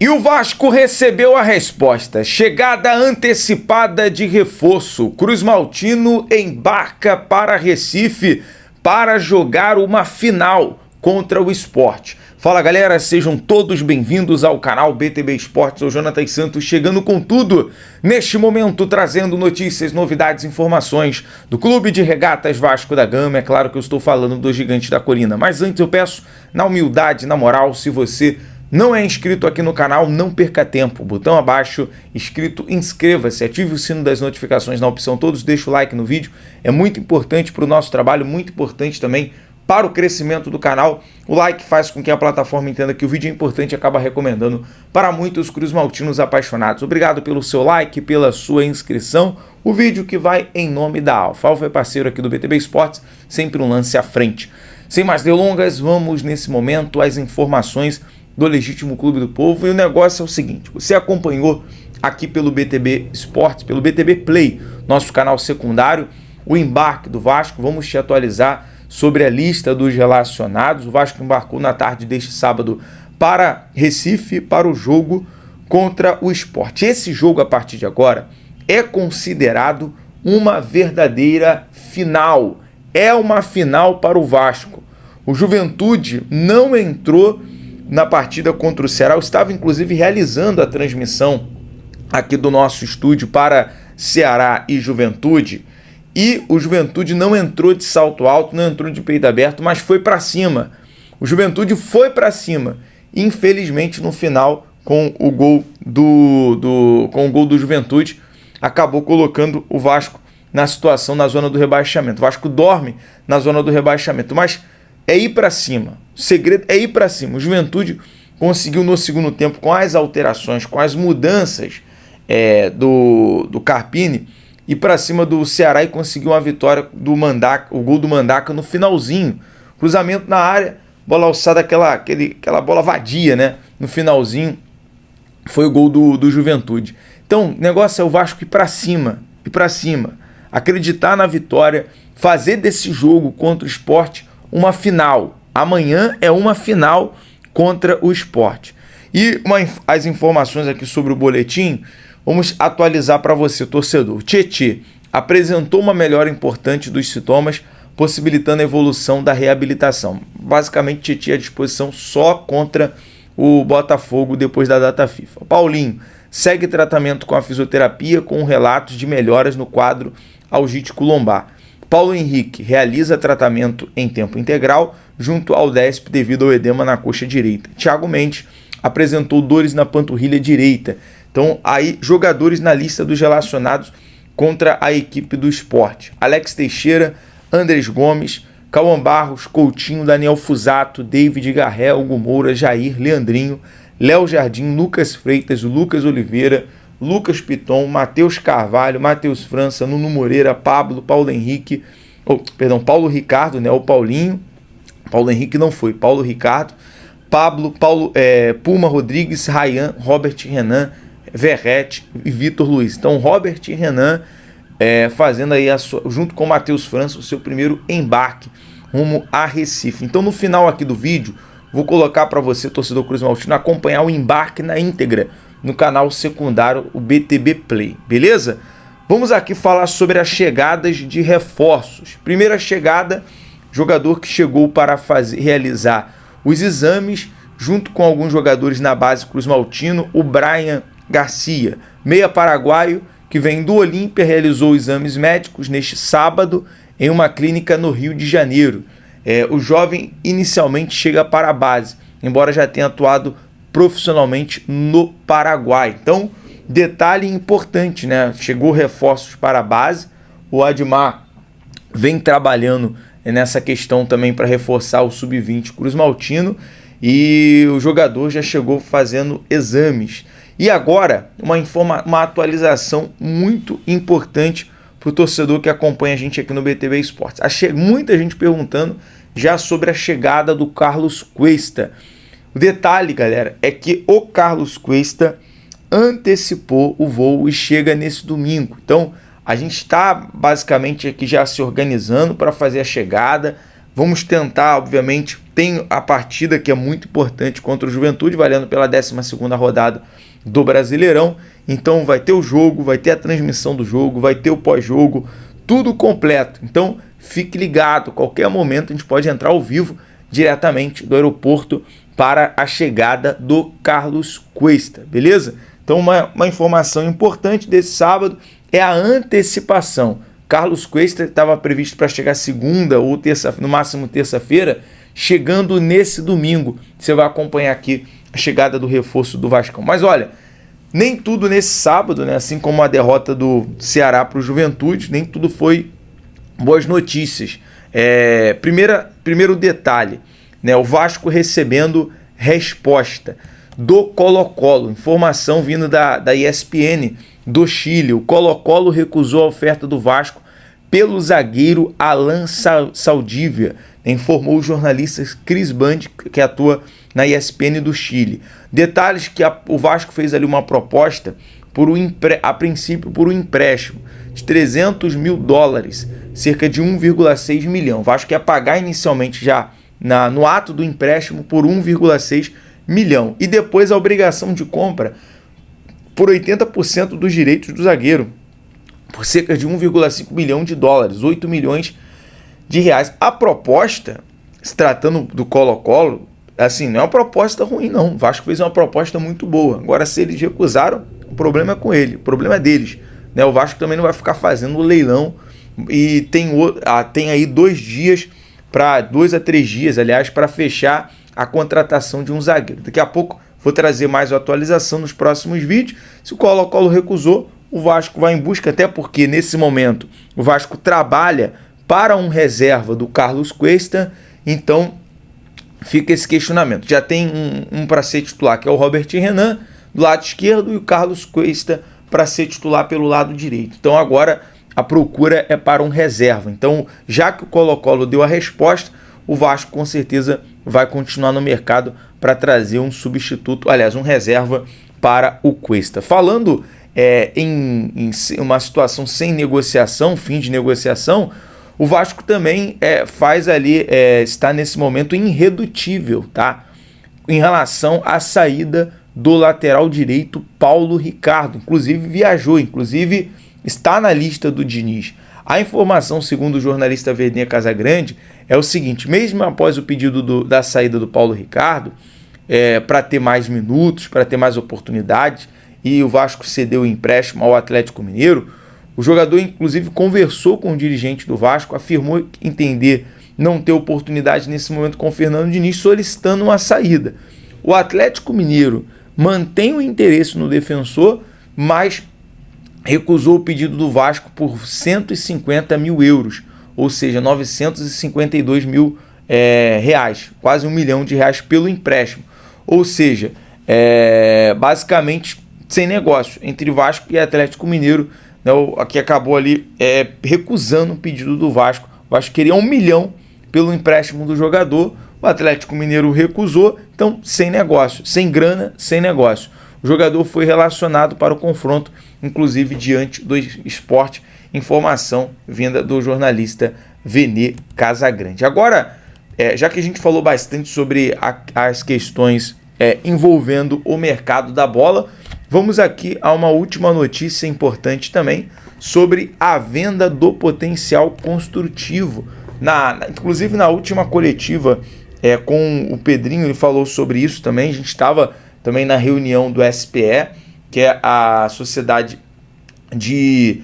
E o Vasco recebeu a resposta. Chegada antecipada de reforço. Cruz Maltino embarca para Recife para jogar uma final contra o Sport. Fala galera, sejam todos bem-vindos ao canal BTB Esportes. Eu sou Jonathan Santos, chegando com tudo neste momento, trazendo notícias, novidades, informações do Clube de Regatas Vasco da Gama. É claro que eu estou falando do Gigante da Colina, mas antes eu peço, na humildade, na moral, se você não é inscrito aqui no canal, não perca tempo. Botão abaixo, inscrito, inscreva-se, ative o sino das notificações na opção todos, deixa o like no vídeo. É muito importante para o nosso trabalho, muito importante também para o crescimento do canal. O like faz com que a plataforma entenda que o vídeo é importante e acaba recomendando para muitos Cruz Maltinos apaixonados. Obrigado pelo seu like, pela sua inscrição. O vídeo que vai em nome da Alfa. Alfa é parceiro aqui do BTB Esportes, sempre um lance à frente. Sem mais delongas, vamos nesse momento às informações do Legítimo Clube do Povo. E o negócio é o seguinte: você acompanhou aqui pelo BTB Esportes, pelo BTB Play, nosso canal secundário, o embarque do Vasco. Vamos te atualizar sobre a lista dos relacionados. O Vasco embarcou na tarde deste sábado para Recife para o jogo contra o Sport. Esse jogo, a partir de agora, é considerado uma verdadeira final. É uma final para o Vasco. O Juventude não entrou na partida contra o Ceará. Eu estava inclusive realizando a transmissão aqui do nosso estúdio para Ceará e Juventude, e o Juventude não entrou de salto alto, não entrou de peito aberto, mas foi para cima. O Juventude foi para cima. Infelizmente, no final, com o gol do Juventude, acabou colocando o Vasco na situação, na zona do rebaixamento. O Vasco dorme na zona do rebaixamento, mas é ir para cima. O segredo é ir para cima. O Juventude conseguiu no segundo tempo, com as alterações, com as mudanças do Carpini, ir para cima do Ceará e conseguiu uma vitória do Mandaca, o gol do Mandaca no finalzinho. Cruzamento na área, bola alçada, aquela bola vadia, né? No finalzinho foi o gol do Juventude. Então, o negócio é o Vasco ir para cima, acreditar na vitória, fazer desse jogo contra o Sport uma final. Amanhã é uma final contra o Sport. E as informações aqui sobre o boletim, vamos atualizar para você, torcedor. Tietê apresentou uma melhora importante dos sintomas, possibilitando a evolução da reabilitação. Basicamente, Tietê à disposição só contra o Botafogo depois da data FIFA. Paulinho segue tratamento com a fisioterapia, com relatos de melhoras no quadro algítico lombar. Paulo Henrique realiza tratamento em tempo integral junto ao DESP devido ao edema na coxa direita. Thiago Mendes apresentou dores na panturrilha direita. Então, aí, jogadores na lista dos relacionados contra a equipe do Sport: Alex Teixeira, Andrés Gomes, Cauã Barros, Coutinho, Daniel Fusato, David Garré, Hugo Moura, Jair, Leandrinho, Léo Jardim, Lucas Freitas, Lucas Oliveira, Lucas Piton, Matheus Carvalho, Matheus França, Nuno Moreira, Paulo Ricardo, né? O Paulinho. Paulo Henrique não foi. Paulo Ricardo, Puma Rodrigues, Ryan, Robert Renan, Verrete e Vitor Luiz. Então, Robert e Renan fazendo aí, junto com o Matheus França, o seu primeiro embarque rumo a Recife. Então, no final aqui do vídeo, vou colocar para você, torcedor Cruz Maltino, acompanhar o embarque na íntegra no canal secundário, o BTB Play, beleza? Vamos aqui falar sobre as chegadas de reforços. Primeira chegada, jogador que chegou para realizar os exames, junto com alguns jogadores na base Cruz Maltino, o Brian Garcia, meia paraguaio, que vem do Olímpia, realizou exames médicos neste sábado em uma clínica no Rio de Janeiro. O jovem inicialmente chega para a base, embora já tenha atuado profissionalmente no Paraguai. Então, detalhe importante, né? Chegou reforços para a base. O Admar vem trabalhando nessa questão também para reforçar o Sub-20 Cruz Maltino, e o jogador já chegou fazendo exames. E agora, uma atualização muito importante para o torcedor que acompanha a gente aqui no BTB Esportes. Muita gente perguntando já sobre a chegada do Carlos Cuesta. O detalhe, galera, é que o Carlos Cuesta antecipou o voo e chega nesse domingo. Então, a gente está basicamente aqui já se organizando para fazer a chegada. Vamos tentar, obviamente, tem a partida que é muito importante contra o Juventude, valendo pela 12ª rodada do Brasileirão. Então vai ter o jogo, vai ter a transmissão do jogo, vai ter o pós-jogo, tudo completo. Então fique ligado, qualquer momento a gente pode entrar ao vivo diretamente do aeroporto para a chegada do Carlos Cuesta, beleza? Então uma informação importante desse sábado é a antecipação. Carlos Cuesta estava previsto para chegar segunda ou terça, no máximo terça-feira, chegando nesse domingo. Você vai acompanhar aqui a chegada do reforço do Vascão. Mas olha, nem tudo nesse sábado, né? Assim como a derrota do Ceará para o Juventude, nem tudo foi boas notícias. Primeiro detalhe, né? O Vasco recebendo resposta do Colo-Colo, informação vindo da ESPN do Chile. O Colo-Colo recusou a oferta do Vasco pelo zagueiro Alan Saldívia, informou o jornalista Chris Band, que atua na ESPN do Chile. Detalhes que o Vasco fez ali uma proposta a princípio por um empréstimo de $300 mil, cerca de 1,6 milhão. O Vasco ia pagar inicialmente já no ato do empréstimo por 1,6 milhão e depois a obrigação de compra por 80% dos direitos do zagueiro, por cerca de 1,5 milhão de dólares, 8 milhões de reais. A proposta, se tratando do Colo-Colo, assim, não é uma proposta ruim não, o Vasco fez uma proposta muito boa. Agora, se eles recusaram, o problema é com ele, o problema é deles, né? O Vasco também não vai ficar fazendo o leilão e tem aí 2 a 3 dias, aliás, para fechar a contratação de um zagueiro. Daqui a pouco vou trazer mais atualização nos próximos vídeos. Se o Colo-Colo recusou, o Vasco vai em busca, até porque nesse momento o Vasco trabalha para um reserva do Carlos Cuesta, então fica esse questionamento. Já tem um para ser titular, que é o Robert Renan, do lado esquerdo, e o Carlos Cuesta para ser titular pelo lado direito. Então agora a procura é para um reserva. Então, já que o Colo-Colo deu a resposta, o Vasco com certeza vai continuar no mercado para trazer um substituto, aliás, um reserva para o Cuesta. Falando em uma situação sem negociação, fim de negociação, o Vasco também está nesse momento irredutível, tá? Em relação à saída do lateral direito Paulo Ricardo. Inclusive viajou, está na lista do Diniz. A informação, segundo o jornalista Vernê Casagrande, é o seguinte: mesmo após o pedido da saída do Paulo Ricardo, para ter mais minutos, para ter mais oportunidades, e o Vasco cedeu o empréstimo ao Atlético Mineiro, o jogador inclusive conversou com o dirigente do Vasco, afirmou entender não ter oportunidade nesse momento com o Fernando Diniz, solicitando uma saída. O Atlético Mineiro mantém o interesse no defensor, mas recusou o pedido do Vasco por 150 mil euros, ou seja, 952 mil reais, quase R$1 milhão pelo empréstimo. Ou seja, basicamente sem negócio entre Vasco e Atlético Mineiro, né, que acabou ali recusando o pedido do Vasco. O Vasco queria R$1 milhão pelo empréstimo do jogador, o Atlético Mineiro recusou, então sem negócio, sem grana, sem negócio. O jogador foi relacionado para o confronto, inclusive diante do Sport, informação vinda do jornalista Vernê Casagrande. Agora, já que a gente falou bastante sobre as questões envolvendo o mercado da bola, vamos aqui a uma última notícia importante também sobre a venda do potencial construtivo. Inclusive na última coletiva com o Pedrinho, ele falou sobre isso também. A gente estava também na reunião do SPE, que é a Sociedade de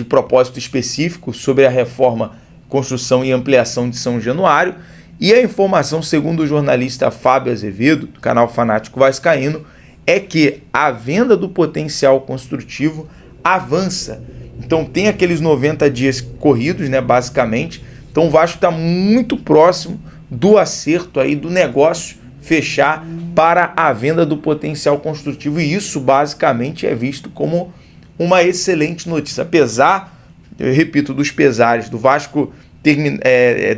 Propósito Específico sobre a reforma, construção e ampliação de São Januário. E a informação, segundo o jornalista Fábio Azevedo, do canal Fanático Vascaíno, é que a venda do potencial construtivo avança. Então tem aqueles 90 dias corridos, né, basicamente. Então o Vasco está muito próximo do acerto aí, do negócio fechar para a venda do potencial construtivo, e isso basicamente é visto como uma excelente notícia. Apesar, eu repito, dos pesares do Vasco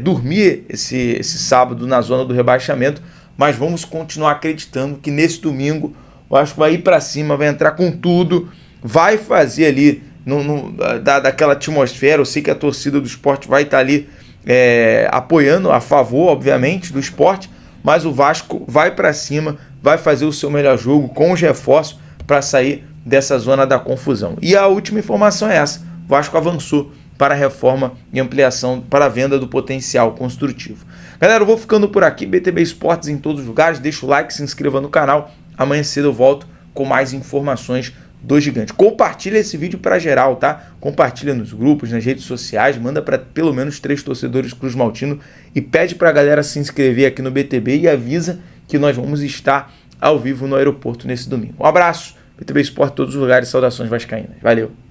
dormir esse sábado na zona do rebaixamento, mas vamos continuar acreditando que nesse domingo o Vasco vai ir para cima, vai entrar com tudo, vai fazer ali daquela atmosfera. Eu sei que a torcida do Sport vai estar ali apoiando a favor, obviamente, do esporte, mas o Vasco vai para cima, vai fazer o seu melhor jogo com os reforços para sair dessa zona da confusão. E a última informação é essa: o Vasco avançou para a reforma e ampliação, para a venda do potencial construtivo. Galera, eu vou ficando por aqui. BTB Esportes em todos os lugares. Deixa o like, se inscreva no canal. Amanhã cedo eu volto com mais informações do Gigante. Compartilha esse vídeo para geral, tá? Compartilha nos grupos, nas redes sociais, manda para pelo menos 3 torcedores Cruz Maltino e pede para a galera se inscrever aqui no BTB e avisa que nós vamos estar ao vivo no aeroporto nesse domingo. Um abraço, BTB Esporte em todos os lugares, saudações vascaínas. Valeu!